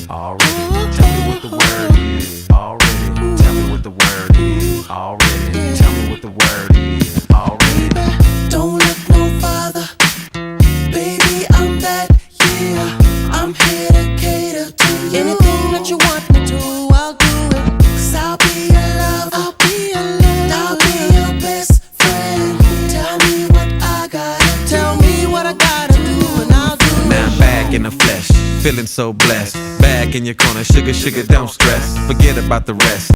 Already. Tell me what the word is. Already. Tell me what the word is. Already. Tell me what the word is. Already. Don't look no farther, baby, I'm that, yeah. I'm here to cater to you. Anything that you want me to, I'll do it. 'Cause I'll be your love, I'll be your love, I'll be your best friend. Tell me what I gotta, tell me what I gotta do, and I'll do it. Now I'm back in the flesh, feeling so blessed. Back in your corner, sugar, sugar, don't stress. Forget about the rest.